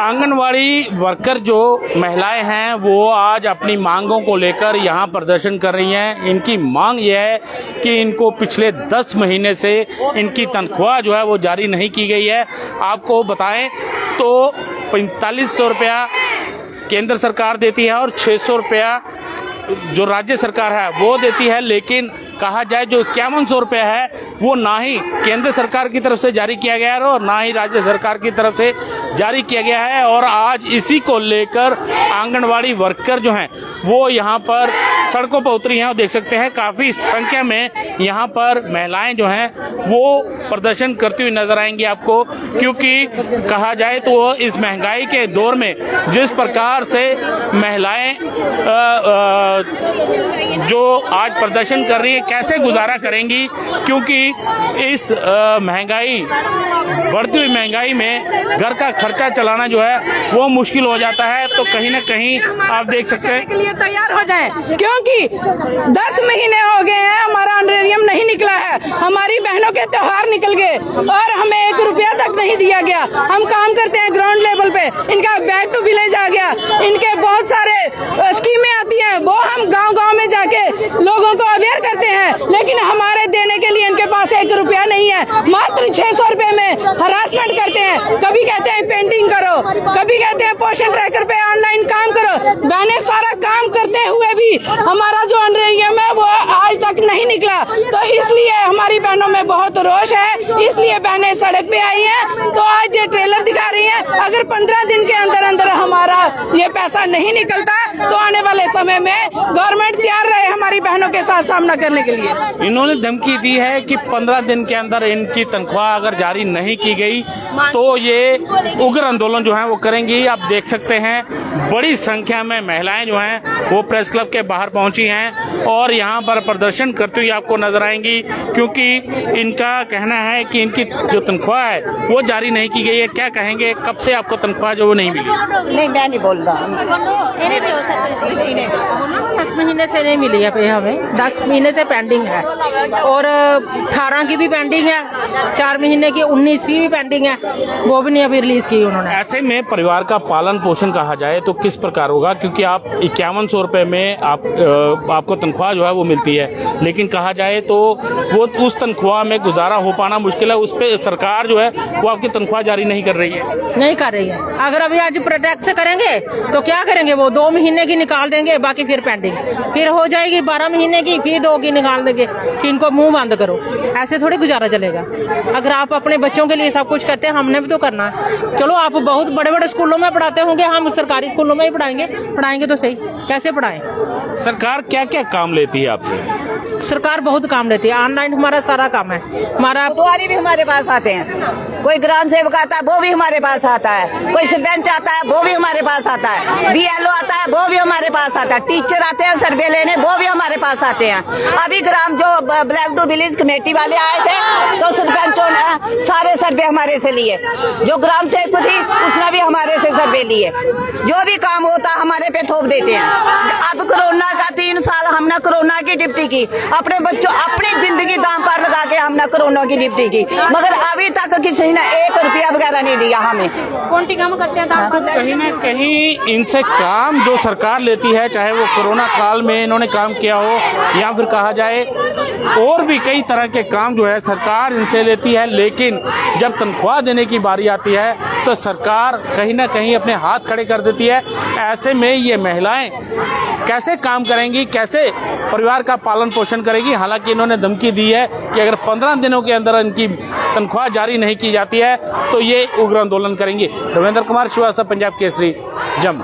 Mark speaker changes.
Speaker 1: Anganwadi worker जो महिलाएं हैं वो आज अपनी मांगों को लेकर यहाँ प्रदर्शन कर रही हैं। इनकी मांग यह है कि इनको पिछले 10 महीने से इनकी तनख्वाह जो है वो जारी नहीं की गई है। आपको बताएं तो 4500 रुपया केंद्र सरकार देती है और 600 रुपया जो राज्य सरकार है वो देती है, लेकिन कहा जाए जो 5100 रुपया है वो ना ही केंद्र सरकार की तरफ से जारी किया गया है और ना ही राज्य सरकार की तरफ से जारी किया गया है। और आज इसी को लेकर आंगनवाड़ी वर्कर जो हैं वो यहाँ पर सड़कों पर उतरी हैं और देख सकते हैं काफ़ी संख्या में यहाँ पर महिलाएं जो हैं वो प्रदर्शन करती हुई नजर आएंगी आपको, क्योंकि कहा जाए तो इस महंगाई के दौर में जिस प्रकार से महिलाएं जो आज प्रदर्शन कर रही है कैसे गुजारा करेंगी, क्योंकि इस महंगाई बढ़ती हुई महंगाई में घर का खर्चा चलाना जो है वो मुश्किल हो जाता है। तो कहीं ना कहीं आप देख सकते हैं
Speaker 2: के लिए तैयार हो जाएं, क्योंकि 10 महीने हो गए हैं हमारा ऑनरेरियम नहीं निकला है। हमारी बहनों के त्योहार निकल गए और हमें 1 रुपया तक नहीं दिया गया। हम काम करते हैं ग्राउंड लेवल पे, इनका बैक टू विलेज आ गया, इनके बहुत सारे स्कीमें आती हैं वो हम गांव-गांव में जाके लोगों को अवेयर करते हैं, लेकिन हमारे देने के लिए इनके पास 1 रुपया नहीं है। मात्र 600 रुपए में हरासमेंट करते हैं। कभी कहते हैं पेंटिंग करो, कभी कहते हैं पोषण ट्रैकर पे ऑनलाइन काम करो। बहनें सारा काम करते हुए भी हमारा जो ऑनरेरियम है वो आज तक नहीं निकला। तो इसलिए हमारी बहनों में बहुत रोष है, इसलिए बहनें सड़क पे आई हैं। तो आज ये ट्रेलर दिखा रही हैं, अगर 15 दिन के अंदर अंदर हमारा ये पैसा नहीं निकलता तो आने वाले समय में गवर्नमेंट तैयार रहे हमारी बहनों के साथ सामना करने के लिए।
Speaker 1: इन्होंने धमकी दी है कि 15 दिन के अंदर इनकी तनख्वाह अगर जारी नहीं की गई तो ये उग्र आंदोलन जो है वो करेंगी। आप देख सकते हैं बड़ी संख्या में महिलाएं जो हैं वो प्रेस क्लब के बाहर पहुंची हैं और यहाँ पर प्रदर्शन करती हुई आपको नजर आएंगी, क्योंकि इनका कहना है कि इनकी जो तनख्वाह है वो जारी नहीं की गई है। क्या कहेंगे, कब से आपको तनख्वाह जो वो नहीं मिली?
Speaker 3: नहीं, मैं नहीं बोल रहा। 10 महीने से नहीं मिली है हमें, 10 महीने से पेंडिंग है और 18 की भी पेंडिंग है, 4 महीने की 19 की भी पेंडिंग है, वो भी नहीं अभी रिलीज की उन्होंने।
Speaker 1: ऐसे में परिवार का पालन पोषण कहा जाए तो किस प्रकार होगा, क्योंकि आप 5100 रुपए में आपको तनख्वाह जो है वो मिलती है, लेकिन कहा जाए तो वो उस तनख्वाह में गुजारा हो पाना मुश्किल है। उस पर सरकार जो है वो आपकी तनख्वाह जारी नहीं कर रही है।
Speaker 3: नहीं कर रही है। अगर अभी आज प्रोटेक्ट से करेंगे तो क्या करेंगे, वो 2 महीने की निकाल देंगे, बाकी फिर पेंडिंग, फिर हो जाएगी 12 महीने की, फिर 2 की निकाल देंगे कि इनको मुंह बंद करो। ऐसे थोड़ी गुजारा चलेगा। अगर आप अपने बच्चों के लिए सब कुछ करते हैं, हमने भी तो करना है। चलो आप बहुत बड़े बड़े स्कूलों में पढ़ाते होंगे, हम सरकारी स्कूलों में ही पढ़ाएंगे तो सही। कैसे पढ़ाएं?
Speaker 1: सरकार क्या क्या काम लेती है आपसे?
Speaker 3: सरकार बहुत काम लेती है। ऑनलाइन हमारा सारा काम है। हमारा
Speaker 4: पटवारी भी हमारे पास आते हैं, कोई ग्राम सेवक आता है वो भी हमारे पास आता है, कोई सरपंच आता है वो भी हमारे पास आता है, BLO आता है वो भी हमारे पास आता है, टीचर आते हैं सर्वे लेने वो भी हमारे पास आते हैं। अभी ग्राम जो ब्लैक टू विलेज कमेटी वाले आए थे तो सरपंचों ने सारे सर्वे हमारे से लिए, जो ग्राम सेवक थी उसने भी हमारे से सर्वे लिए, जो भी काम होता हमारे पे थोप देते हैं। अब कोरोना का 3 साल हमने कोरोना की ड्यूटी की, अपने बच्चों अपनी जिंदगी दांव पर लगा के हमने कोरोना की ड्यूटी की, मगर अभी तक किसी ने 1 रुपया वगैरह नहीं दिया हमें।
Speaker 3: कौन काम करते हैं?
Speaker 1: कहीं ना कहीं इनसे काम जो सरकार लेती है, चाहे वो कोरोना काल में इन्होंने काम किया हो या फिर कहा जाए और भी कई तरह के काम जो है सरकार इनसे लेती है, लेकिन जब तनख्वाह देने की बारी आती है तो सरकार कहीं ना कहीं अपने हाथ खड़े कर देती है। ऐसे में ये महिलाएं कैसे काम करेंगी, कैसे परिवार का पालन पोषण करेगी? हालांकि इन्होंने धमकी दी है कि अगर 15 दिनों के अंदर इनकी तनख्वाह जारी नहीं की जाती है तो ये उग्र आंदोलन करेंगे। रविंद्र कुमार श्रीवास्तव, पंजाब केसरी, जम्मू।